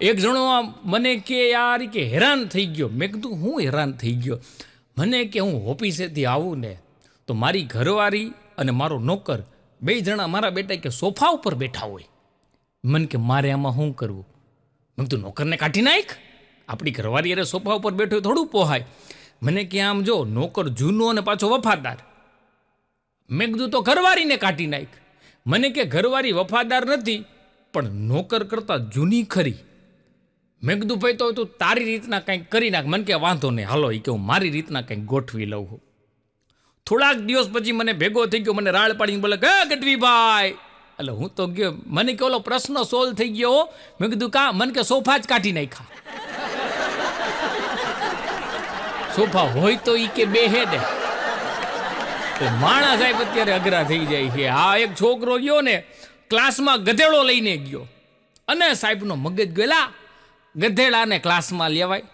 એક જણો મને કે યાર કે હેરાન થઈ ગયો. મેં કીધું હું હેરાન થઈ ગયો? મને કે હું ઓફિસેથી આવું ને તો મારી ઘરવાળી અને મારો નોકર 2 જણા મારા બેટા કે સોફા ઉપર બેઠા હોય. મને કે મારે આમાં શું કરવું? મેં કીધું નોકરને કાઢી નાખ. આપણી ઘરવાળી અરે સોફા ઉપર બેઠો થોડું પોહાય. મને કે આમ જો નોકર જૂનો અને પાછો વફાદાર. મેં કીધું તો ઘરવાળીને કાઢી નાખ. મને કે ઘરવાળી વફાદાર નથી પણ નોકર કરતાં જૂની ખરી. મેં કીધું ભાઈ તો તું તારી રીતના કંઈક કરી નાખ. મને કે વાંધો નહીં, હાલો એ કે હું મારી રીતના કંઈક ગોઠવી લઉં. થોડાક દિવસ પછી મને ભેગો થઈ ગયો, મને રાળ પાડીને બોલે કે ગઢવીભાઈ. એટલે હું તો ગયો, મને કે ઓલો પ્રશ્ન સોલ્વ થઈ ગયો. મેં કીધું કા? મને કે સોફા જ કાઢી નાખ્યા. સોફા હોય તો ઈ કે બેહે ને. માણા સાહેબ અત્યારે અઘરા થઈ જાય છે. આ એક છોકરો ગયો ને ક્લાસમાં ગધેડો લઈને ગયો અને સાહેબનો મગજ ગયેલા ગધેડાને ક્લાસમાં લેવાય.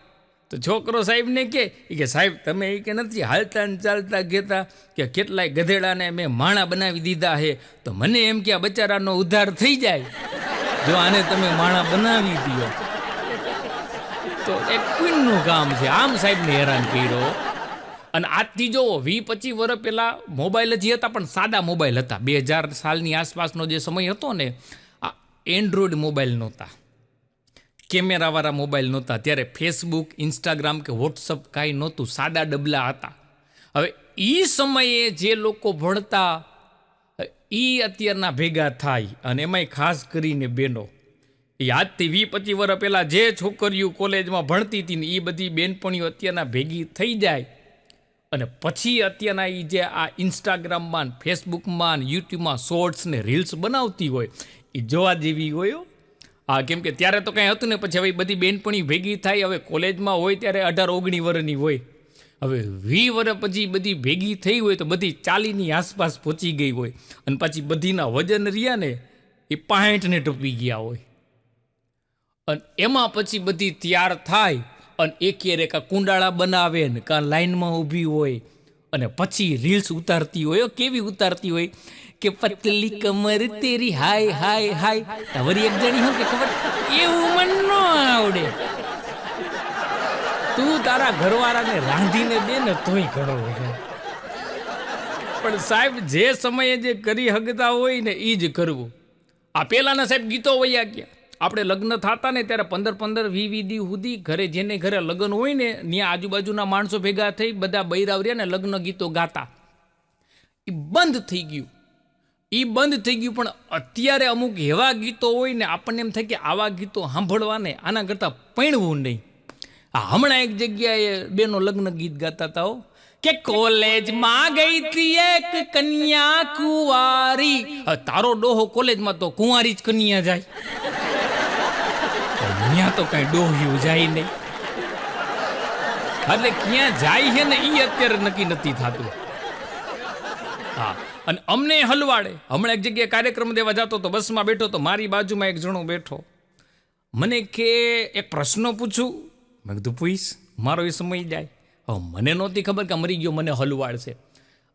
તો છોકરો સાહેબને કે સાહેબ તમે એ કે નથી હાલતા ને ચાલતા કહેતા કે કેટલાય ગધેડાને મેં માણા બનાવી દીધા છે, તો મને એમ કે આ બચારાનો ઉદ્ધાર થઈ જાય જો આને તમે માણા બનાવી દો. તો એક ક્વીનનું કામ છે. આમ સાહેબને હેરાન કર્યો. અને આજથી જો 20-25 વર્ષ પહેલાં મોબાઈલ જ હતા, પણ સાદા મોબાઈલ હતા. 2000 સાલની આસપાસનો જે સમય હતો ને, આ એન્ડ્રોઈડ મોબાઈલ નહોતા, કેમેરાવાળા મોબાઈલ નહોતા. ત્યારે ફેસબુક, ઇન્સ્ટાગ્રામ કે વોટ્સઅપ કાંઈ નહોતું, સાદા ડબલા હતા. હવે એ સમયે જે લોકો ભણતા એ અત્યારના ભેગા થાય, અને એમાંય ખાસ કરીને બહેનો. એ આજથી 20-25 વર્ષ પહેલાં જે છોકરીઓ કોલેજમાં ભણતી હતી ને એ બધી બેનપણીઓ અત્યારના ભેગી થઈ જાય. અને પછી અત્યારના એ જે આ ઇન્સ્ટાગ્રામમાં, ફેસબુકમાં, યુટ્યુબમાં શોર્ટ્સ ને રીલ્સ બનાવતી હોય એ જોવા જેવી હોય. હા, કેમ કે ત્યારે તો કંઈ હતું ને. પછી હવે બધી બેનપણી ભેગી થાય. હવે કોલેજમાં હોય ત્યારે 18-19 વર્ષની હોય. હવે 20 વર્ષ પછી બધી ભેગી થઈ હોય તો બધી 40ની આસપાસ પહોંચી ગઈ હોય. અને પછી બધીના વજન રહ્યા ને એ 65ને ટપી ગયા હોય. અને એમાં પછી બધી તૈયાર થાય અને એકે રે કાં કુંડાળા બનાવે ને કાં લાઈનમાં ઊભી હોય અને પછી રીલ્સ ઉતારતી હોય. કેવી ઉતારતી હોય કે પતલી કમર તેરી હાય હાય હાય. તમારી એક જણી હું કે ખબર, એવું મન ન આવડે. તું તારા ઘરવાળાને રાંધીને દે ને તોય ઘણો. પણ સાહેબ જે સમયે જે કરી હકતા હોય ને એ જ કરવું. આ પહેલાંના સાહેબ ગીતો વયા ગયા. આપણે લગ્ન થતા ને ત્યારે 15-20 દી સુધી ઘરે જેને ઘરે લગ્ન હોય ને ત્યાં આજુબાજુના માણસો ભેગા થઈ બધા બૈરાવર્યા ને લગ્ન ગીતો ગાતા. એ બંધ થઈ ગયું. પણ અત્યારે અમુક એવા ગીતો હોય ને આપણને એમ થાય કે આવા ગીતો સાંભળવાને આના કરતાં પૈણવું નહીં. હમણાં એક જગ્યાએ બેનો લગ્ન ગીત ગાતા હતા કે કોલેજમાં ગઈ હતી એક કન્યા કુંવારી. તારો ડોહો કોલેજમાં તો કુંવારી જ કન્યા જાય, ત્યાં તો કઈ ડોહ્યું જાય નહીં. એટલે ક્યાં જાય છે ને એ અત્યારે નક્કી નથી થતું. હા, અને અમને હલવાડે. હમણાં એક જગ્યાએ કાર્યક્રમ દેવા જતો તો બસમાં બેઠો તો મારી બાજુમાં એક જણો બેઠો. મને કે એક પ્રશ્ન પૂછું? મેં કીધું પૂછ, મારો એ સમય જાય. હવે મને નહોતી ખબર કે મરી ગયો મને હલવાડશે.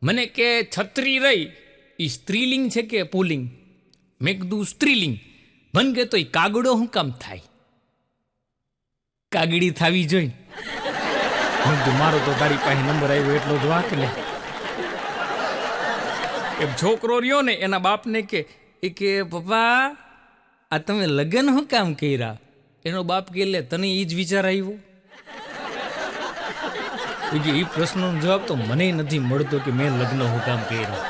મને કે છત્રી રહી એ સ્ત્રીલિંગ છે કે પુલ્લિંગ? મેં કીધું સ્ત્રીલિંગ. મને કે તો એ કાગડો શું કામ થાય? કાગડી થાવી જોઈ. મારો તો તારી પાસે નંબર આવ્યો એટલો જ વાંક ને. એક છોકરો રહ્યો ને એના બાપને કે પપ્પા આ તમે લગ્ન શું કામ કર્યા? એનો બાપ કે લે તને એ જ વિચાર આવ્યો? એ પ્રશ્નનો જવાબ તો મને નથી મળતો કે મેં લગ્ન શું કામ કર્યા.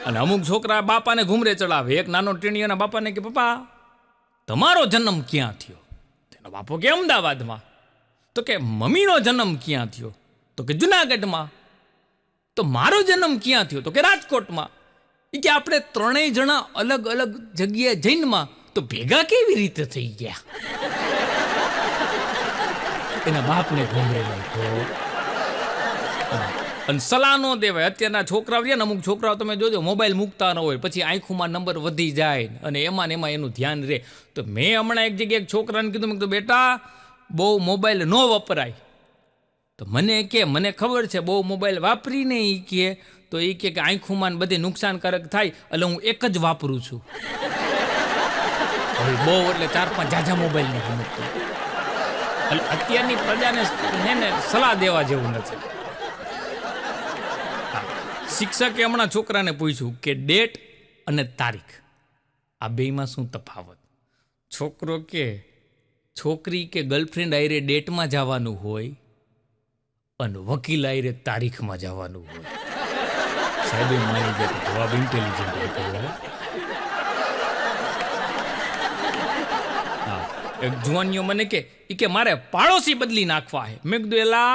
અને અમુક છોકરા બાપાને ઘૂમરે ચડાવે. એક નાનો ટીણીયાના બાપાને કે પપ્પા તમારો જન્મ ક્યાં થયો? તેનો બાપો કે અમદાવાદમાં. તો કે મમ્મીનો જન્મ ક્યાં થયો? તો કે જુનાગઢમાં. તો મારો જન્મ ક્યાં થયો? તો કે રાજકોટમાં. એ કે આપણે 3 જણા અલગ અલગ જગ્યાએ જૈનમાં તો ભેગા કેવી રીતે થઈ ગયા? એના બાપને ઘૂમરે નાખ્યો. અને સલાહ ન દેવાય. અત્યારના છોકરાઓ રહ્યા ને, અમુક છોકરાઓ તમે જોજો મોબાઈલ મૂકતા ન હોય, પછી આંખોમાં નંબર વધી જાય અને એમાં એનું ધ્યાન રહે. તો મેં હમણાં એક જગ્યાએ એક છોકરાને કીધું, મેં કીધું બેટા બહુ મોબાઈલ ન વપરાય. તો મને ખબર છે બહુ મોબાઈલ વાપરીને એ કહે તો એ કે આંખોમાં બધે નુકસાનકારક થાય, એટલે હું એક જ વાપરું છું. હવે બહુ એટલે 4-5 ઝાઝા મોબાઈલની કિંમત. એટલે અત્યારની પ્રજાને એને સલાહ દેવા જેવું નથી. શિક્ષકે હમણાં છોકરાને પૂછ્યું કે ડેટ અને તારીખ આ બેયમાં શું તફાવત? છોકરો કે છોકરી કે ગર્લફ્રેન્ડ આયરે ડેટમાં જવાનું હોય અને વકીલ આયરે તારીખમાં જવાનું હોય. સાહેબ માની ગયા તો જવાબ ઇન્ટેલિજન્ટ આપ્યો. હા, એક જુવાનીઓ મને કે મારે પાડોશી બદલી નાખવા હે. મેં કીધું એલા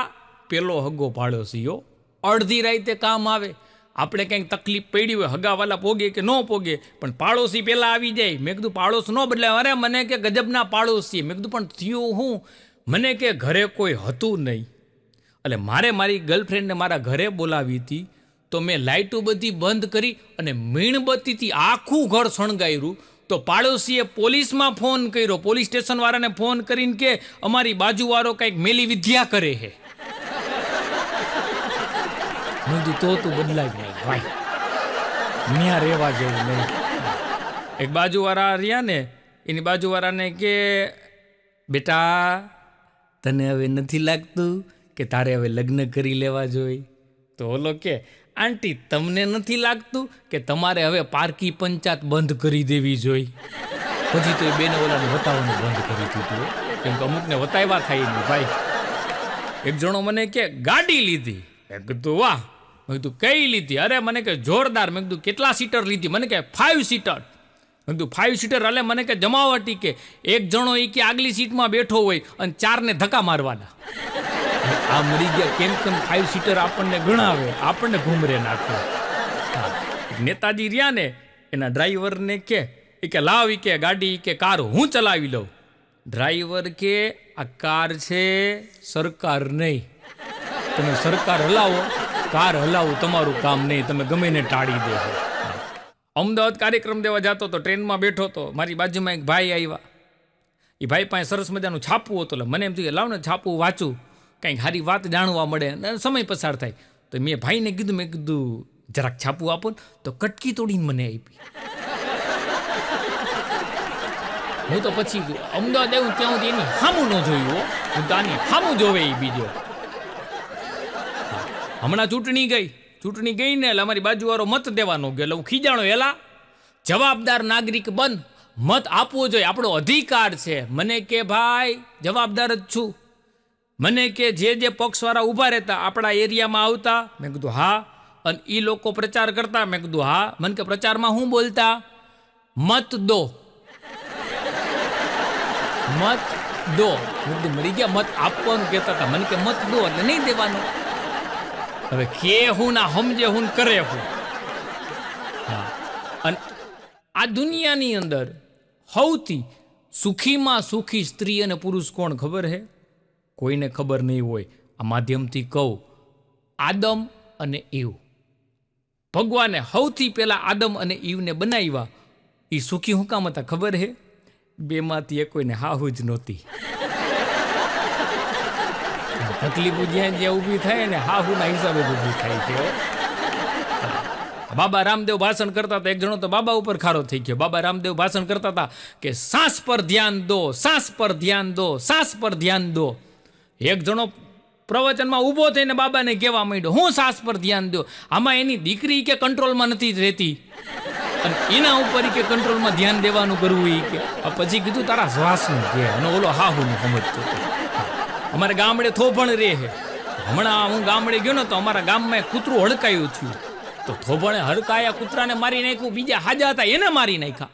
પેલો હગો પાડોશીઓ અડધી રાતે કામ આવે. આપણે કંઈક તકલીફ પડી હોય હગાવાલા પોગે કે ન પોગે પણ પાડોશી પહેલાં આવી જાય. મેં કીધું પાડોશ ન બદલાય. અરે મને કે ગજબના પાડોશી. મેં કીધું પણ થયું હું? મને કે ઘરે કોઈ હતું નહીં એટલે મારે મારી ગર્લફ્રેન્ડને મારા ઘરે બોલાવી હતી તો મેં લાઇટો બધી બંધ કરી અને મીણબત્તીથી આખું ઘર શણગાર્યું. તો પાડોશીએ પોલીસમાં ફોન કર્યો. પોલીસ સ્ટેશનવાળાને ફોન કરીને કે અમારી બાજુવાળો કંઈક મેલી વિદ્યા કરે છે. મેં તો બદલાય નહીં ભાઈ, ન્યા રહેવા જેવું નહીં. એક બાજુવાળા રહ્યા ને એની બાજુવાળાને કે બેટા તને હવે નથી લાગતું કે તારે હવે લગ્ન કરી લેવા જોઈએ? તો ઓલો કે આંટી તમને નથી લાગતું કે તમારે હવે પારકી પંચાયત બંધ કરી દેવી જોઈએ? પછી તો એ બેને ઓલાને વતાવવાનું બંધ કરી દીધું, કેમ કે અમુકને વતાવ્યા થાય નહીં ભાઈ. એક જણો મને કે ગાડી લીધી. મેં કીધું વાહ. મેં કીધું કઈ લીધી? અરે મને કે જોરદાર. મેં કીધું કેટલા સીટર લીધી? મને કે 5 સીટર. મેં કીધું 5 સીટર એટલે મને કે જમાવટી કે એક જણો એ કે આગલી સીટમાં બેઠો હોય અને 4ને ધક્કા મારવાના. આ મરી ગયા કેમ 5 સીટર આપણને ગણાવે, આપણને ઘૂમરે નાખે. નેતાજી રહ્યા ને એના ડ્રાઈવરને કે લાવ કે ગાડી કે કાર હું ચલાવી લઉં. ડ્રાઈવર કે આ કાર છે સરકાર નહીં, તમે સરકાર હલાવો, કાર હલાવું તમારું કામ નહીં, તમે ગમે ને ટાળી દો. અમદાવાદ કાર્યક્રમ દેવા જતો તો ટ્રેનમાં બેઠો તો મારી બાજુમાં એક ભાઈ આવ્યા. એ ભાઈ પાસે સરસ મજાનું છાપવું હતું એટલે મને એમ થયું લાવ ને છાપવું વાંચું, કંઈક સારી વાત જાણવા મળે અને સમય પસાર થાય. તો મેં ભાઈને કીધું, મેં કીધું જરાક છાપવું આપો ને. તો કટકી તોડીને મને આપી. હું તો પછી અમદાવાદ આવ્યું ત્યાં સુધી એની સામું ન જોયું. હું તો આની સામું જોવે એ બીજો. હમણાં ચૂંટણી ગઈ ને એટલે અમારી બાજુવાળો મત દેવાનો ગયો એટલે હું ખીજાણો. એલા જવાબદાર નાગરિક બન, મત આપવો જોઈએ, આપણો અધિકાર છે. મને કે ભાઈ જવાબદાર જ છું. મને કે જે પક્ષવાળા ઊભા રહેતા આપણા એરિયામાં આવતા. મેં કીધું હા. અને એ લોકો પ્રચાર કરતા. મેં કીધું હા. મને કે પ્રચારમાં શું બોલતા? મત દો, મત દો. મેં કીધું મરી ગયા, મત આપવાનું કહેતા હતા. મને કે મત દો એટલે નહીં દેવાનું. હવે કે હું ના સમજે હું કરે હું. હા, અને આ દુનિયાની અંદર સૌથી સુખીમાં સુખી સ્ત્રી અને પુરુષ કોણ ખબર હે? કોઈને ખબર નહીં હોય. આ માધ્યમથી કહું, આદમ અને ઈવ. ભગવાને સૌથી પહેલાં આદમ અને ઈવને બનાવ્યા. એ સુખી હું કામ હતા ખબર હે? બેમાંથી એ કોઈને હાહુ જ નહોતી. તકલીફો જ્યાં ઊભી થાય ને હાહુના હિસાબે જ ઊભી થાય છે. બાબા રામદેવ ભાષણ કરતા હતા. એક જણો તો બાબા ઉપર ખારો થઈ ગયો. બાબા રામદેવ ભાષણ કરતા હતા કે સાસ પર ધ્યાન દો, સાસ પર ધ્યાન દો, સાસ પર ધ્યાન દો. એક જણો પ્રવચનમાં ઊભો થઈને બાબાને કહેવા માંડ્યો, હું સાસ પર ધ્યાન દો? આમાં એની દીકરી કે કંટ્રોલમાં નથી રહેતી અને એના ઉપર કે કંટ્રોલમાં ધ્યાન દેવાનું કરવું. એ કે પછી કીધું તારા શ્વાસનું કે અને ઓલો હાહુનું સમજતો. અમારે ગામડે થોભણ રહે છે. હમણાં હું ગામડે ગયો ને તો અમારા ગામમાં એક કૂતરું હડકાયું થયું. તો થોભણે હડકાયા કૂતરાને મારી નાખ્યું. બીજા હાજા હતા એને મારી નાખ્યા.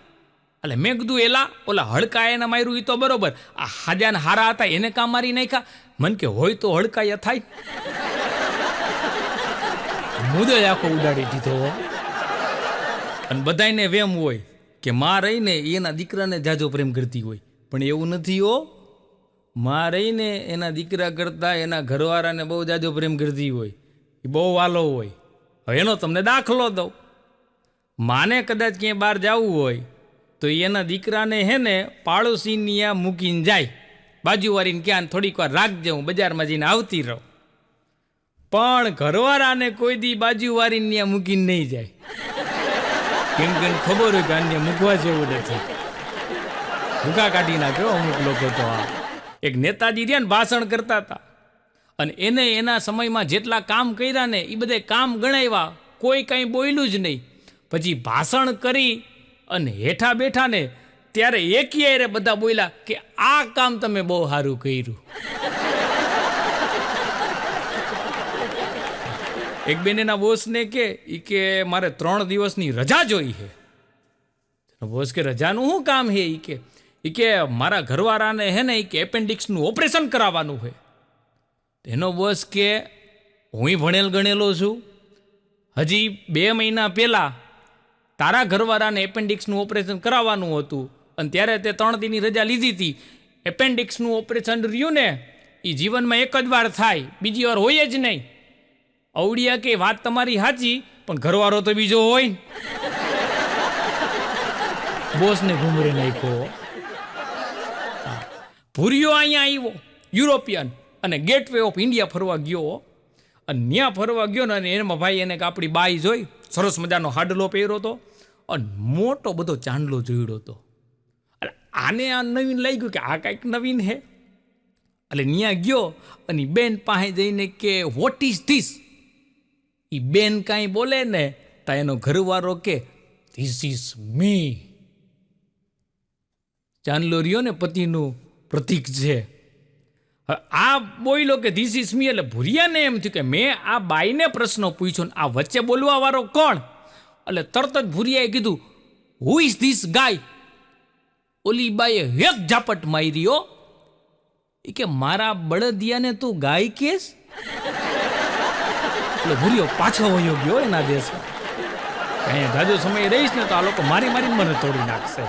એટલે મેં કીધું એલા ઓલા હડકાયાને માર્યું એ તો બરોબર, આ હાજાને હારા હતા એને કામ મારી નાખ્યા? મન કે હોય તો હડકાયા થાય. મુદે આખો ઉડાડી દીધો. અને બધાને વેમ હોય કે માં રહીને એના દીકરાને જાજો પ્રેમ કરતી હોય, પણ એવું નથી હો. માં રહીને એના દીકરા કરતા એના ઘરવાળાને બહુ જાજો પ્રેમ કરતી હોય, એ બહુ વાલો હોય. હવે એનો તમને દાખલો દઉં. માને કદાચ ક્યાંય બહાર જવું હોય તો એના દીકરાને હે ને પાડોશીની આ મૂકીને જાય. બાજુવાળીને ક્યાં થોડીક વાર રાખજે, હું બજારમાં જઈને આવતી રહું. પણ ઘરવાળાને કોઈ દી બાજુવાળીને ત્યાં મૂકીને નહીં જાય. કેમ કે ખબર હોય કે આને મૂકવા જેવું નથી. ભૂકા કાઢી નાખ્યો અમુક લોકો તો. આ એક નેતાજી રહ્યા ને ભાષણ કરતા હતા, અને એને એના સમયમાં જેટલા કામ કર્યા ને એ બધા કામ ગણાવ્યા, કોઈ કાંઈ બોલ્યું જ નહીં. પછી ભાષણ કરી અને હેઠા બેઠા ને ત્યારે એકી બધા બોલ્યા કે આ કામ તમે બહુ સારું કર્યું. એક બેન એના બોસને કે મારે 3 દિવસની રજા જોઈ છે. બોસ કે રજાનું શું કામ છે? કે મારા ઘરવાળાને હે ને કે એપેન્ડિક્સનું ઓપરેશન કરાવવાનું છે. એનો બોસ કે હું ભણેલ ગણેલો છું, હજી 2 મહિના પહેલાં તારા ઘરવાળાને એપેન્ડિક્સનું ઓપરેશન કરાવવાનું હતું અને ત્યારે તે 3 દિનની રજા લીધી હતી. એપેન્ડિક્સનું ઓપરેશન રહ્યું ને એ જીવનમાં એક જ વાર થાય, બીજી વાર હોય જ નહીં. અવડિયા કે વાત તમારી સાચી, પણ ઘરવાળો તો બીજો હોય. બોસને ઘૂમરે નાખ્યો. ભૂરિયો અહીંયા આવ્યો યુરોપિયન અને ગેટવે ઓફ ઇન્ડિયા ફરવા ગયો, અને ત્યાં ફરવા ગયો ને અને એમાં ભાઈ એને આપણી બાઈ જોઈ, સરસ મજાનો હાડલો પહેર્યો હતો અને મોટો બધો ચાંદલો જોડ્યો હતો. એટલે આને આ નવીન લઈ ગયું કે આ કાંઈક નવીન હે. એટલે ત્યાં ગયો અને બેન પાસે જઈને કે વોટ ઇઝ ધીસ? એ બેન કાંઈ બોલે ને તો એનો ઘરવાળો કે ધીસ ઇઝ મી. ચાંદલો રહ્યો ને પતિનું પ્રતીક છે. આ બોલ્યો કે ધીસ ઇઝ મી, એટલે ભૂરિયાને એમ થયું કે મેં આ બાઈને પ્રશ્ન પૂછ્યો ને આ વચ્ચે બોલવા વાળો કોણ? એટલે તરત જ ભૂરિયાએ કીધું હુ ઇઝ ધીસ ગાય? ઓલી બાઈએ એક ઝાપટ માર્યો. એ કે મારા બળદિયાને તું ગાય કેસ? એટલે ભૂરિયો પાછો વયો ગયો એના દેશમાં. અહીંયા જાજો સમય રહીશ ને તો આ લોકો મારી મને તોડી નાખશે.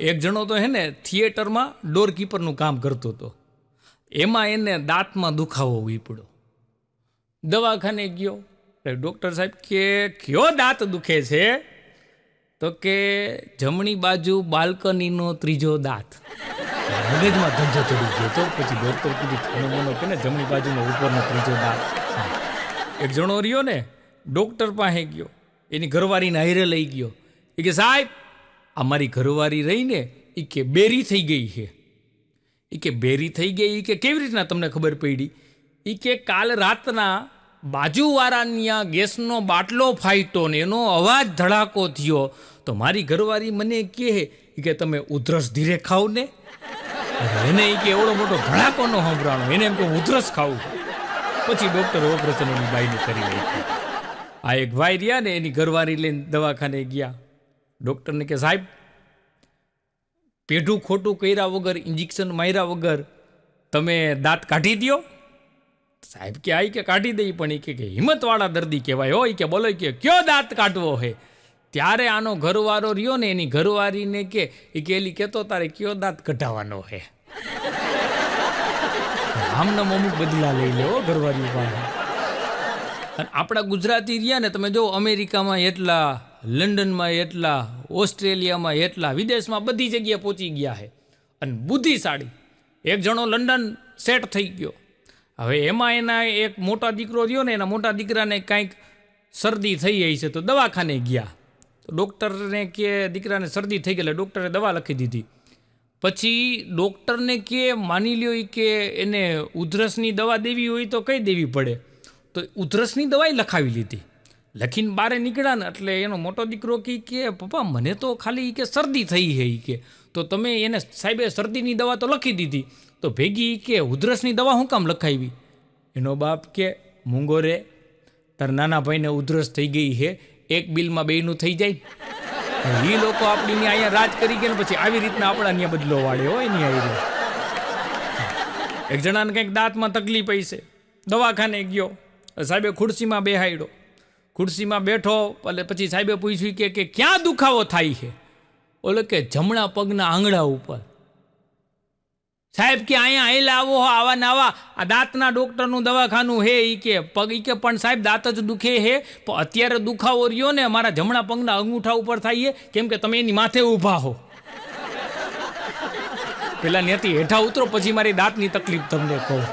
એક જણો તો હે ને થિયેટરમાં ડોરકીપરનું કામ કરતો હતો. એમાં એને દાંતમાં દુખાવો ઉપડ્યો. દવાખાને ગયો. ડૉક્ટર સાહેબ કે કયો દાંત દુખે છે? તો કે જમણી બાજુ બાલ્કનીનો 3જો દાંત. મગજમાં ધંધો ચડી ગયો તો પછી ડૉક્ટર કીધું કે ને જમણી બાજુનો ઉપરનો 3જો દાંત. એક જણો રહ્યો ને ડૉક્ટર પાસે ગયો, એની ઘરવાળીને હારે લઈ ગયો. એ કે સાહેબ અમારી ઘરવાળી રહીને એ કે બેરી થઈ ગઈ છે. એ કે બેરી થઈ ગઈ કે કેવી રીતના તમને ખબર પડી? એ કે કાલ રાતના બાજુવાળાની ગેસનો બાટલો ફાટ્યો ને એનો અવાજ ધડાકો થયો તો મારી ઘરવાળી મને કહે કે તમે ઉધરસ ધીરે ખાવ ને. એને એ કે એવડો મોટો ધડાકો નો સંભળાણો, એને એમ કે ઉધરસ ખાવું. પછી ડૉક્ટર ઓપરેશન એની બાઈને કરી નાખ્યું. આ એક ભાઈ રહ્યા ને એની ઘરવાળી લઈને દવાખાને ગયા. ડૉક્ટરને કે સાહેબ પેઢું ખોટું કર્યા વગર, ઇન્જેક્શન માર્યા વગર તમે દાંત કાઢી દો. સાહેબ કે આઈ કે કાઢી દઈ, પણ એ કે હિંમતવાળા દર્દી કહેવાય હોય કે બોલો કે કયો દાંત કાઢવો હે? ત્યારે આનો ઘરવાળો રહ્યો ને એની ઘરવાળીને કે એલી કહેતો તારે કયો દાંત કઢાવવાનો હે. આમનામ અમુક બદલા લઈ લેવો ઘરવાળી પાસે. અને આપણા ગુજરાતી રહ્યા ને તમે જો અમેરિકામાં એટલા, લંડનમાં એટલા, ઓસ્ટ્રેલિયામાં એટલા, વિદેશમાં બધી જગ્યાએ પહોંચી ગયા છે અને બુદ્ધિશાળી. એક જણો લંડન સેટ થઈ ગયો. હવે એમાં એના એક મોટા દીકરો રહ્યો ને એના મોટા દીકરાને કાંઈક શરદી થઈ ગઈ છે તો દવાખાને ગયા. તો ડૉક્ટરને કે દીકરાને શરદી થઈ ગઈ એટલે ડૉક્ટરે દવા લખી દીધી. પછી ડૉક્ટરને કે માની લ્યો કે એને ઉધરસની દવા દેવી હોય તો કઈ દેવી પડે? તો ઉધરસની દવાઈ લખાવી લીધી. લખીને બહાર નીકળ્યા ને એટલે એનો મોટો દીકરો કે પપ્પા મને તો ખાલી કે શરદી થઈ છે કે, તો તમે એને સાહેબે શરદીની દવા તો લખી દીધી તો ભેગી કે ઉધરસની દવા શું કામ લખાવી? એનો બાપ કે મૂંગો રે, તાર નાના ભાઈને ઉધરસ થઈ ગઈ છે, એક બિલમાં બેયનું થઈ જાય. એ લોકો આપણી અહીંયા રાજ કરી ગયા ને પછી આવી રીતના આપણા અહીંયા બદલો વાળે હોય ને આવી. એક જણાને કંઈક દાંતમાં તકલીફ હશે, દવાખાને ગયો, સાહેબે ખુરશીમાં બેહાડ્યો. ખુરશીમાં બેઠો એટલે પછી સાહેબે પૂછ્યું કે ક્યાં દુખાવો થાય છે? ઓલો કે જમણા પગના આંગળા ઉપર. સાહેબ કે અહીંયા આવેલા આવો આવા ને આવા આ દાંતના ડૉક્ટરનું દવાખાનું હે. એ કે પગ એ કે પણ સાહેબ દાંત જ દુખે હે, પણ અત્યારે દુખાવો રહ્યો ને મારા જમણા પગના અંગૂઠા ઉપર થાય છે કેમ કે તમે એની માથે ઊભા હો. પેલા નેતી હેઠા ઉતરો પછી મારી દાંતની તકલીફ તમને કહું.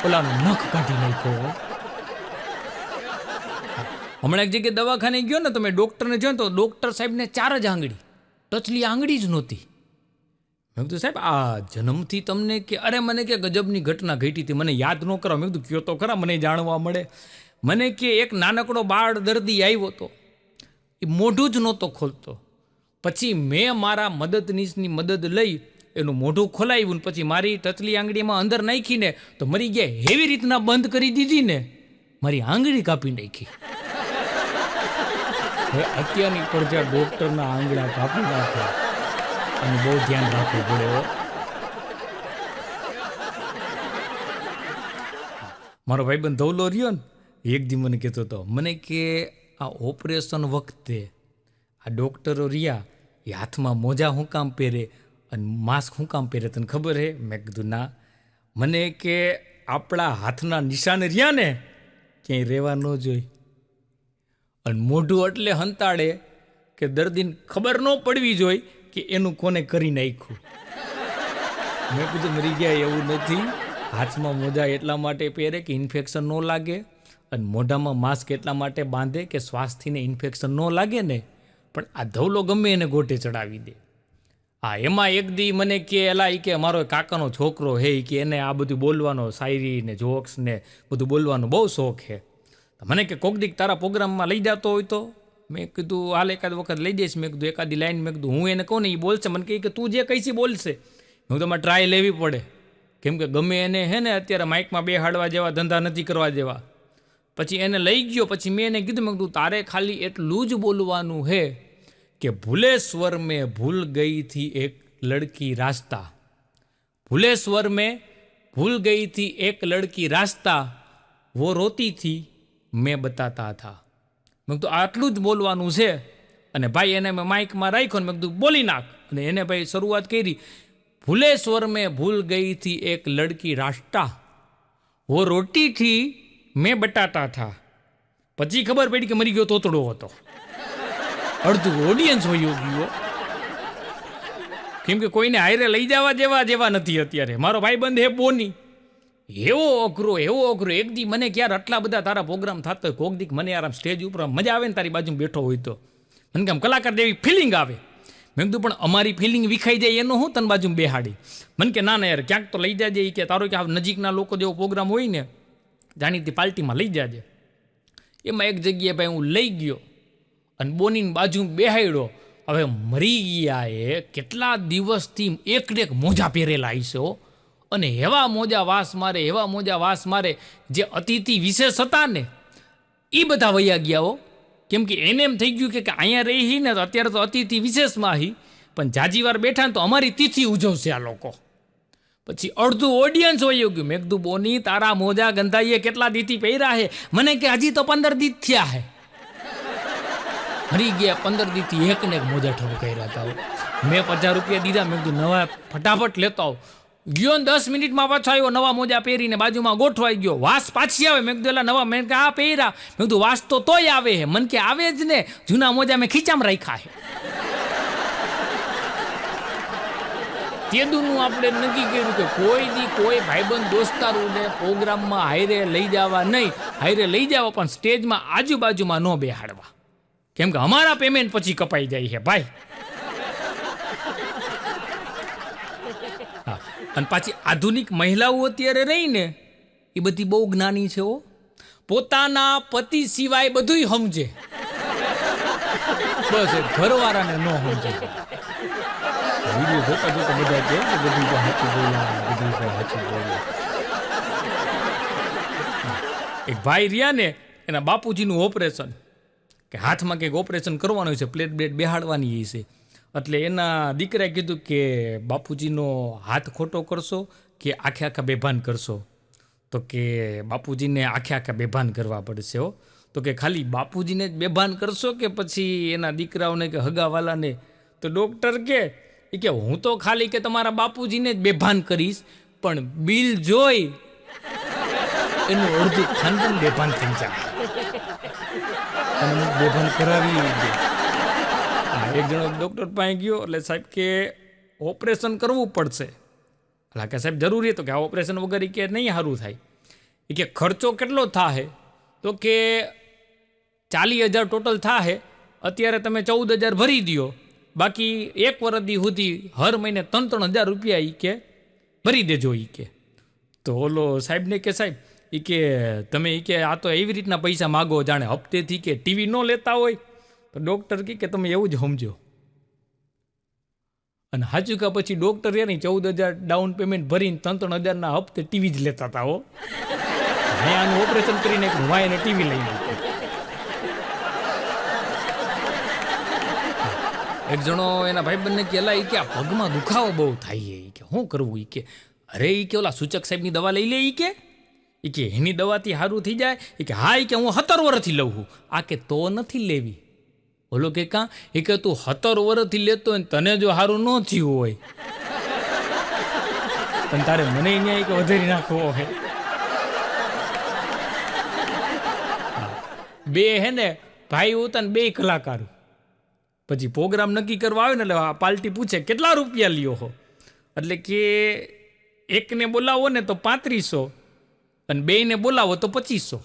ઓલાનું નખ કાઢી નાખ્યો. હમણાં એક જગ્યાએ દવાખાને ગયો ને, તમે ડૉક્ટરને જો તો ડૉક્ટર સાહેબને 4 જ આંગળી, ટચલી આંગળી જ નહોતી. મેં કીધું સાહેબ આ જન્મથી તમને કે, અરે મને કે ગજબની ઘટના ઘટી હતી, મને યાદ ન કરો. મેં કીધું કયો તો ખરા, મને જાણવા મળે. મને કે એક નાનકડો બાળ દર્દી આવ્યો હતો, એ મોઢું જ નહોતો ખોલતો. પછી મેં મારા મદદનીશની મદદ લઈ એનું મોઢું ખોલાવ્યું ને પછી મારી ટચલી આંગળીમાં અંદર નાખીને તો મરી ગયા. એવી રીતના બંધ કરી દીધી ને, મારી આંગળી કાપી નાખી. હવે અત્યારની પડજા ડૉક્ટરના આંગળા કાપી નાખે અને બહુ ધ્યાન રાખવું પડે. મારો ભાઈબંધ ધવલો રહ્યો ને, એક દી મને કહેતો હતો, મને કે આ ઓપરેશન વખતે આ ડૉક્ટરો રહ્યા એ હાથમાં મોજા શું કામ પહેરે અને માસ્ક શું કામ પહેરે, તને ખબર હે? મેં કીધું ના. મને કે આપણા હાથના નિશાન રહ્યા ને ક્યાંય રહેવા ન જોઈએ, અને મોઢું એટલે હંતાડે કે દર્દીને ખબર ન પડવી જોઈએ કે એનું કોને કરી નાખ્યું. મેં કીધું મરી ગયા એવું નથી. હાથમાં મોજા એટલા માટે પહેરે કે ઇન્ફેક્શન ન લાગે, અને મોઢામાં માસ્ક એટલા માટે બાંધે કે શ્વાસથીને ઇન્ફેક્શન ન લાગે ને. પણ આ ધવલો ગમે એને ગોટે ચડાવી દે. હા, એમાં એક દી મને કે એલા કે મારો કાકાનો છોકરો હે કે એને આ બધું બોલવાનો, શાયરી ને જોક્સ ને બધું બોલવાનો બહુ શોખ છે. મને કે કોક દીક તારા પ્રોગ્રામમાં લઈ જતો હોય તો. મેં કીધું હાલ એકાદ વખત લઈ જઈશ. મેં કીધું એકાદી લાઈન, મેં કીધું હું એને કહું ને એ બોલશે. મને કહે કે તું જે કહીશી બોલશે. હું તમારે ટ્રાય લેવી પડે, કેમ કે ગમે એને હે ને અત્યારે માઇકમાં બેહાડવા જેવા ધંધા નથી કરવા જેવા. પછી એને લઈ ગયો. પછી મેં એને કીધું, મેં કીધું તારે ખાલી એટલું જ બોલવાનું હે કે ભૂલે સ્વર મેં ભૂલ ગઈ થી એક લડકી રાસ્તા, ભૂલે સ્વર મેં ભૂલ ગઈ થી એક લડકી રાસ્તા, વો રોતી થી મેં બતાતા થા. મેં કીધું આટલું જ બોલવાનું છે. અને ભાઈ એને મેં માઇકમાં રાખ્યો ને મેં કીધું બોલી નાખ. અને એને ભાઈ શરૂઆત કરી, ભૂલે સ્વર મેં ભૂલ ગઈ થી એક લડકી રાસ્તા, વો રોટી થી મેં બટાટા થા. પછી ખબર પડી કે મરી ગયો તોતડો હતો. અડધું ઓડિયન્સ હોય ગયો, કેમ કે કોઈને હાયરે લઈ જવા જેવા નથી અત્યારે. મારો ભાઈબંધ હે બોની, એવો અઘરો. એક દી મને ક્યારે આટલા બધા તારા પ્રોગ્રામ થતો હોય, કોક દીક મને આરામ સ્ટેજ ઉપર મજા આવે ને તારી બાજુ બેઠો હોય તો મને કેમ કલાકાર જેવી ફિલિંગ આવે. મેં કીધું પણ અમારી ફિલિંગ વિખાઈ જાય એનું હું તને બાજુ બેહાડી. મને કે ના યાર ક્યાંક તો લઈ જાજે. કે તારો કે નજીકના લોકો જેવો પ્રોગ્રામ હોય ને જાણીતી પાર્ટીમાં લઈ જાજે. એમાં એક જગ્યાએ ભાઈ હું લઈ ગયો અને બોનીની બાજુ બેહાડ્યો. હવે મરી ગયા એ કેટલા દિવસથી એક ને એક મોજા પહેરેલા હશે, અને એવા મોજા વાસ મારે જે અતિથિ વિશેષ હતા ને એ બધા વયા ગયા હો. કેમ કે એને એમ થઈ ગયું કે અહીંયા રહી ને તો અત્યારે તો અતિથિ વિશેષમાં હી, પણ જાજી વાર બેઠા ને તો અમારી તિથિ ઉજવશે આ લોકો. પછી અડધું ઓડિયન્સ વયું ગયું. મેં કીધું બોની તારા મોજા ગંધાઈએ કેટલા દીથી પહેર્યા હે? મને કે હજી તો 15 દી થયા હે. મરી ગયા 15 દીથી એક ને એક મોજા ઠપ કર્યા હતા. મેં 50 રૂપિયા દીધા. મેં કીધું નવા ફટાફટ લેતો આવ. ગયો ને 10 મિનિટમાં પાછો આવ્યો નવા મોજા પહેરીને બાજુમાં ગોઠવાઈ ગયો. વાસ પાછી આવે. મેં કીધું એલા નવા. મેં કે આ પહેર્યા. મેં કીધું વાસ તો તોય આવે હે. મને કે આવે જ ને, જૂના મોજા મેં ખીચામાં રાખ્યા હે. તેદુનું આપણે નક્કી કર્યું કે કોઈ ભાઈબંધ દોસ્તારોને પ્રોગ્રામમાં હાયરે લઈ જવા નહીં. હાયરે લઈ જવા પણ સ્ટેજમાં આજુબાજુમાં ન બેહાડવા, કેમ કે અમારા પેમેન્ટ પછી કપાઈ જાય છે ભાઈ. હા, અને પાછી આધુનિક મહિલાઓ અત્યારે રહી ને એ બધી બહુ જ્ઞાની છે હો. પોતાના પતિ સિવાય બધું સમજે, બસ એ ઘરવાળાને ન સમજે. વિડીયો જોતા બધા કહે કે બધું સાચું બોલ્યા. એક ભાઈ રહ્યા ને એના બાપુજીનું ઓપરેશન, કે હાથમાં કંઈક ઓપરેશન કરવાનું છે, પ્લેટ બ્લેટ બેહાડવાની છે. એટલે એના દીકરાએ કીધું કે બાપુજીનો હાથ ખોટો કરશો કે આખા બેભાન કરશો? તો કે બાપુજીને આખા બેભાન કરવા પડશે હો. તો કે ખાલી બાપુજીને જ બેભાન કરશો કે પછી એના દીકરાઓને કે હગાવાલાને? તો ડૉક્ટર કે હું તો ખાલી કે તમારા બાપુજીને જ બેભાન કરીશ, પણ બિલ જોઈ એનું અડધું ખાનદાન બેભાન થઈ જાય. અને બેભાન કરાવી દે. હા, એક જણો ડૉક્ટર પાસે ગયો એટલે સાહેબ કે ઓપરેશન કરવું પડશે. એટલે કે સાહેબ જરૂરી તો કે આ ઓપરેશન વગર કે નહીં સારું થાય. એ કે ખર્ચો કેટલો થાય? તો કે 40,000 ટોટલ થાહે. અત્યારે તમે 14,000 ભરી દો, બાકી 1 વર્ષ સુધી હર મહિને 3,000 રૂપિયા ઈ કે ભરી દેજો ઈ કે. તો ઓલો સાહેબને કે સાહેબ ઈ કે તમે ઈ કે આ તો એવી રીતના પૈસા માગો જાણે હપ્તેથી કે ટીવી ન લેતા હોય. તો ડૉક્ટર કે તમે એવું જ સમજો. અને સાચું કા પછી ડૉક્ટર એ નહીં 14,000 ડાઉન પેમેન્ટ ભરીને 3,000 હપ્તે ટીવી જ લેતા હતા. હો આનું ઓપરેશન કરીને હું એને ટીવી લઈ નાખ્યું. એક જણો એના ભાઈબંધને કે એલા ઈ કે આ પગમાં દુખાવો બહુ થાય છે, ઈ કે શું કરવું? ઈ કે અરે ઈ કે ઓલા સૂચક સાહેબની દવા લઈ લે. ઈ કે એની દવાથી સારું થઈ જાય. ઈ કે હા, ઈ કે હું 17 વર્ષથી લઉં છું. આ કે તો નથી લેવી. ઓલો કે કાં? એ કે તું 17 વર્ષથી લેતો હોય તને જો સારું ન થયું હોય પણ તારે મને અહીંયા કે વધારી નાખવો હે. બે હે ને ભાઈ હોતા ને 2 કલાકાર. પછી પ્રોગ્રામ નક્કી કરવા આવે ને એટલે આ પાર્ટી પૂછે કેટલા રૂપિયા લ્યો હો? એટલે કે એકને બોલાવો ને તો 3500 અને 2ને બોલાવો તો 2500.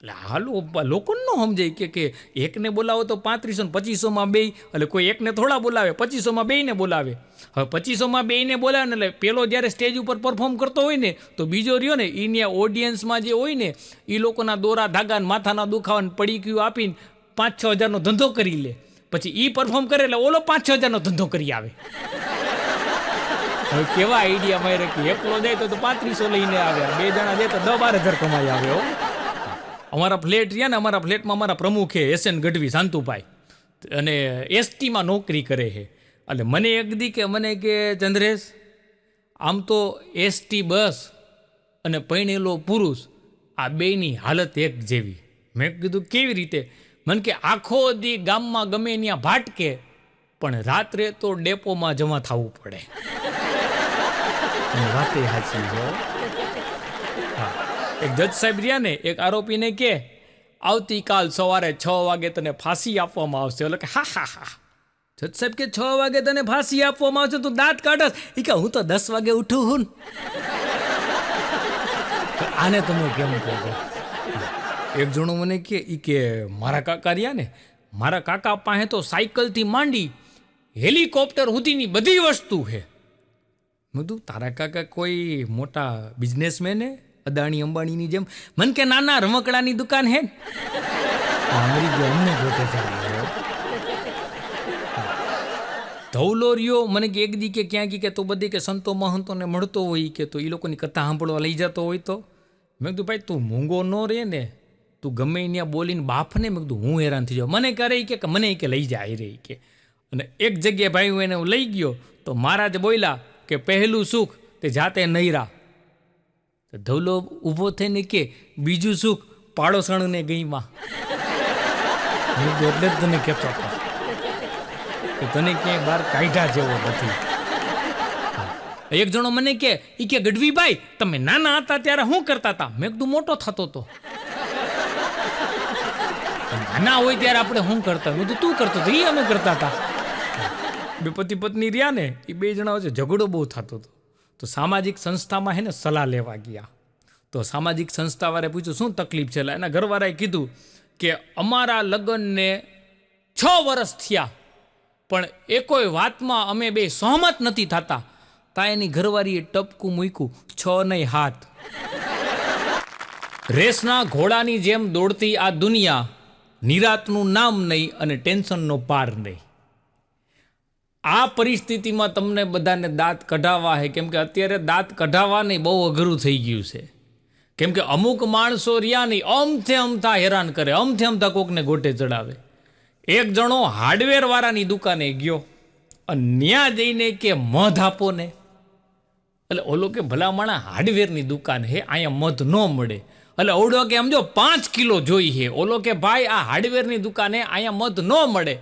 એટલે હાલો લોકોને ન સમજાય કે એકને બોલાવો તો 3500 ને 2500માં 2. એટલે કોઈ એકને થોડા બોલાવે, 2500માં 2ને બોલાવે. હવે 2500માં 2ને બોલાવે ને એટલે પેલો જ્યારે સ્ટેજ ઉપર પરફોર્મ કરતો હોય ને તો બીજો રહ્યો ને એની ઓડિયન્સમાં જે હોય ને એ લોકોના દોરા ધાગા માથાના દુખાવાને પડીક્યું આપીને 5-6 હજારનો ધંધો કરી લે. પછી એ પરફોર્મ કરે એટલે ઓલો 5-6 હજારનો ધંધો કરી આવે. હવે કેવા આઈડિયા મારે કે એકલો જાય તો 3500 લઈને આવે, 2 જણા જાય તો 10-12 હજાર કમાઈ આવે. અમારા ફ્લેટ રહ્યા ને, અમારા ફ્લેટમાં અમારા પ્રમુખ છે SN ગઢવી શાંતુભાઈ, અને STમાં નોકરી કરે છે. એટલે મને એક દી કે મને કે ચંદ્રેશ આમ તો ST બસ અને પરણેલો પુરુષ આ બેયની હાલત એક જેવી. મેં કીધું કેવી રીતે? મને કે આખો દી ગામમાં ગમે ત્યાં ભાટકે પણ રાત્રે તો ડેપોમાં જમા થવું પડે. વાતે સાચી છે. હા, એક જજ સાહેબ રહ્યા ને એક આરોપીને કે આવતીકાલ સવારે 6 વાગે તને ફાંસી આપવામાં આવશે. એટલે કે હા હા હા. જજ સાહેબ કે 6 વાગે તને ફાંસી આપવામાં આવશે તું દાંત કાઢસ? એ કે હું તો 10 વાગે ઉઠું હું. આને તમે કેમ કહો? એક જણો મને કે મારા કાકા રહ્યા ને, મારા કાકા પાસે તો સાયકલથી માંડી હેલિકોપ્ટર સુધીની બધી વસ્તુ છે. મેં કીધું તારા કાકા કોઈ મોટા બિઝનેસમેન હે, અદાણી અંબાણીની જેમ? મને કે નાના રમકડાની દુકાન હે. અમને ગોતે ધવલો રહ્યો મને કે એક દી કે ક્યાં કે તો બધી કે સંતો મહંતોને મળતો હોય કે તો એ લોકોની કથા સાંભળવા લઈ જતો હોય તો. મેં કીધું ભાઈ તું મૂંગો ન રહે ને, તું ગમે ત્યાં બોલીને બાફને. મેં કીધું હું હેરાન થઈ જાઉં. મને કરે કે મને કે લઈ જાય રે કે. અને એક જગ્યાએ ભાઈ હું એને લઈ ગયો તો મહારાજ બોલ્યા કે પહેલું સુખ તે જાતે નહીરા. ધવલો ઊભો થઈને કે બીજું સુખ પાડોશણને ગઈમાં. એટલે જ તને કહેતો હતો કે તને ક્યાંય બહાર કાઢ્યા જેવો નથી. એક જણો મને કે ગઢવીભાઈ તમે નાના હતા ત્યારે શું કરતા હતા? મેં કીધું મોટો થતો હતો. નાના હોય ત્યારે આપણે શું કરતા? મેં તું કરતો હતો, એ અમે કરતા હતા. બે પતિ પત્ની રહ્યા ને, એ 2 જણા વચ્ચે ઝઘડો બહુ થતો હતો. તો સામાજિક સંસ્થામાં હે ને સલાહ લેવા ગયા. તો સામાજિક સંસ્થાવાળાએ પૂછ્યું શું તકલીફ છે? એના ઘરવાળાએ કીધું કે અમારા લગ્નને 6 વર્ષ થયા પણ એકોય વાતમાં અમે 2 સહમત નથી થતા. તા એની ઘરવાળીએ ટપકું મૂક્યું 6 નહીં 7. રેસના ઘોડાની જેમ દોડતી આ દુનિયા, નિરાતનું નામ નહીં અને ટેન્શનનો પાર નહીં. આ પરિસ્થિતિમાં તમને બધાને દાંત કઢાવવા છે, કેમ કે અત્યારે દાંત કઢાવવા નહીં બહુ અઘરું થઈ ગયું છે. કેમ કે અમુક માણસો રહ્યા નહીં અમથે અમથા હેરાન કરે, અમથે અમથા કોકને ગોટે ચડાવે. એક જણો હાર્ડવેરવાળાની દુકાને ગયો અને ત્યાં જઈને કે મધ આપો ને. એટલે ઓલો કે ભલા માણા હાર્ડવેરની દુકાન હે, અહીંયા મધ ન મળે. એટલે ઓડો કે સમજો 5 કિલો જોઈ છે. ઓલો કે ભાઈ આ હાર્ડવેરની દુકાને અહીંયા મધ ન મળે.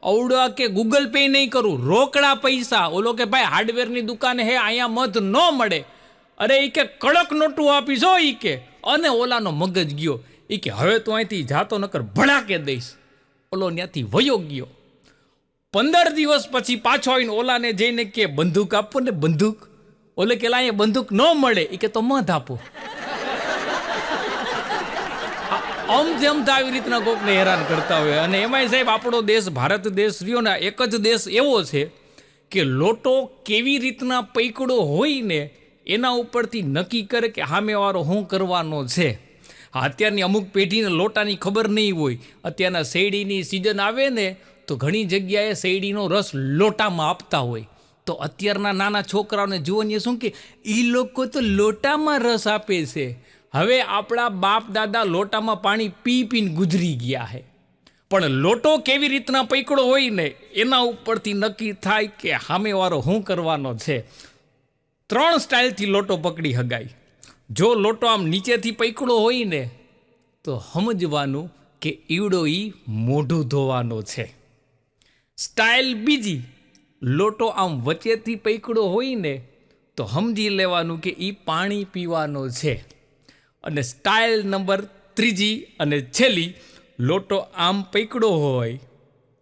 અવડો કે ગૂગલ પે નહીં કરું, રોકડા પૈસા. ઓલો કે ભાઈ હાર્ડવેરની દુકાન હે અહીંયા મધ ન મળે. અરે એ કે કડક નોટું આપીશો એ કે. અને ઓલાનો મગજ ગયો. એ કે હવે તો અહીંથી જાતો નકર ભડાકે દઈશ. ઓલો ત્યાંથી વયો ગયો. 15 દિવસ પછી પાછો આવીને ઓલાને જઈને કે બંદૂક આપો ને બંદૂક. ઓલે કે અહીંયા બંદૂક ન મળે. એ કે તો મધ આપો. આમથી આવી રીતના કોકને હેરાન કરતા હોય. અને એમાંય સાહેબ આપણો દેશ ભારત દેશ રહ્યો ને એક જ દેશ એવો છે કે લોટો કેવી રીતના પૈકડો હોય ને એના ઉપરથી નક્કી કરે કે સામેવાળો શું કરવાનો છે. અત્યારની અમુક પેઢીને લોટાની ખબર નહીં હોય. અત્યારના શેરડીની સિઝન આવે ને તો ઘણી જગ્યાએ શેરડીનો રસ લોટામાં આપતા હોય. તો અત્યારના નાના છોકરાઓને જુઓને શું કે એ લોકો તો લોટામાં રસ આપે છે. હવે આપણા બાપ દાદા લોટામાં પાણી પી પીને ગુજરી ગયા છે. પણ લોટો કેવી રીતના પૈકડો હોય ને એના ઉપરથી નક્કી થાય કે સામેવાળો શું કરવાનો છે. 3 સ્ટાઇલથી લોટો પકડી હગાય. જો લોટો આમ નીચેથી પૈકડો હોય ને તો સમજવાનું કે ઈવડો મોઢું ધોવાનો છે. સ્ટાઇલ બીજી, લોટો આમ વચ્ચેથી પૈકડો હોય ને તો સમજી લેવાનું કે પાણી પીવાનો છે. અને સ્ટાઇલ નંબર 3 અને છેલ્લી, લોટો આમ પૈકડો હોય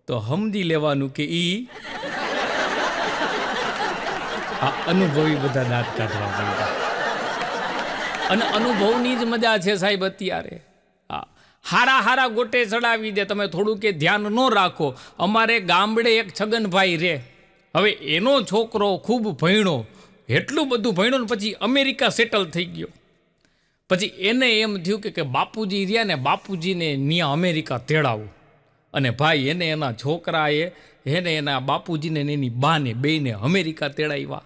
તો સમજી લેવાનું કે આ અનુભવી બધા દાંત કાઢવા પડ્યા. અને અનુભવની જ મજા છે સાહેબ અત્યારે. હારા ગોટે ચડાવી દે. તમે થોડું કે ધ્યાન ન રાખો. અમારે ગામડે એક છગનભાઈ રહે. હવે એનો છોકરો ખૂબ ભણ્યો, એટલું બધું ભણ્યો ને પછી અમેરિકા સેટલ થઈ ગયો. પછી એને એમ થયું કે બાપુજી રહ્યા ને બાપુજીને ત્યાં અમેરિકા તેડાવું. અને ભાઈ એને એના છોકરાએ એના બાપુજીને એની બાને બેને અમેરિકા તેડાવ્યા.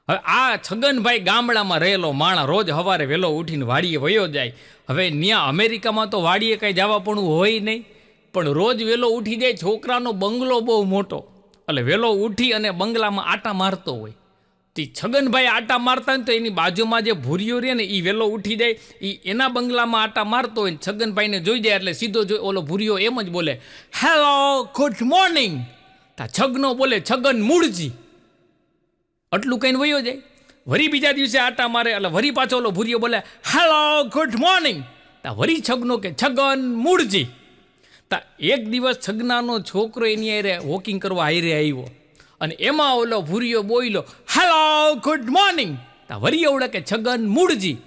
હવે આ છગનભાઈ ગામડામાં રહેલો માણા રોજ સવારે વહેલો ઉઠીને વાડીએ વયો જાય. હવે ત્યાં અમેરિકામાં તો વાડીએ કાંઈ જવા પણ હોય નહીં, પણ રોજ વહેલો ઉઠી જાય. છોકરાનો બંગલો બહુ મોટો, એટલે વહેલો ઉઠી અને બંગલામાં આટા મારતો હોય. તે છગનભાઈ આટા મારતા હોય તો એની બાજુમાં જે ભૂરીઓ રહે ને એ વહેલો ઉઠી જાય, એ એના બંગલામાં આટા મારતો હોય. છગનભાઈને જોઈ જાય એટલે સીધો ઓલો ભૂરીઓ એમ જ બોલે, હેલો ગુડ મોર્નિંગ. તા છગનો બોલે, છગન મૂળજી. આટલું કહીને વયો જાય. વરી બીજા દિવસે આટા મારે એટલે વરી પાછો ઓલો ભૂરીઓ બોલે, હેલો ગુડ મોર્નિંગ. તા વરી છગનો કે છગન મૂળજી. તા એક દિવસ છગનાનો છોકરો એની હારે વોકિંગ કરવા હારે આવ્યો અને એમાં ઓલો ભૂરીઓ બોલ્યો, હેલો ગુડ મોર્નિંગ. તા વરી એવડે કે છગન મૂળજી.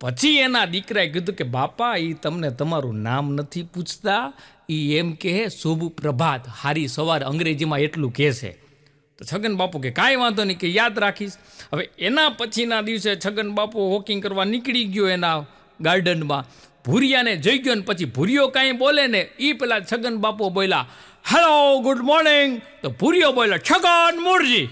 પછી એના દીકરાએ કીધું કે બાપા એ તમને તમારું નામ નથી પૂછતા, એ એમ કહે શુભ પ્રભાત, હારી સવાર, અંગ્રેજીમાં એટલું કહે છે. તો છગન બાપુ કે કાંઈ વાંધો નહીં, કે યાદ રાખીશ. હવે એના પછીના દિવસે છગન બાપુ વોકિંગ કરવા નીકળી ગયો એના ગાર્ડનમાં. ભૂરિયાને જોઈ ગયો ને પછી ભૂરિયો કાંઈ બોલે ને એ પેલા છગન બાપુ બોલ્યા, હેલો ગુડ મોર્નિંગ. તો ભૂરિયો બોલ્યો, છગન મૂળજી.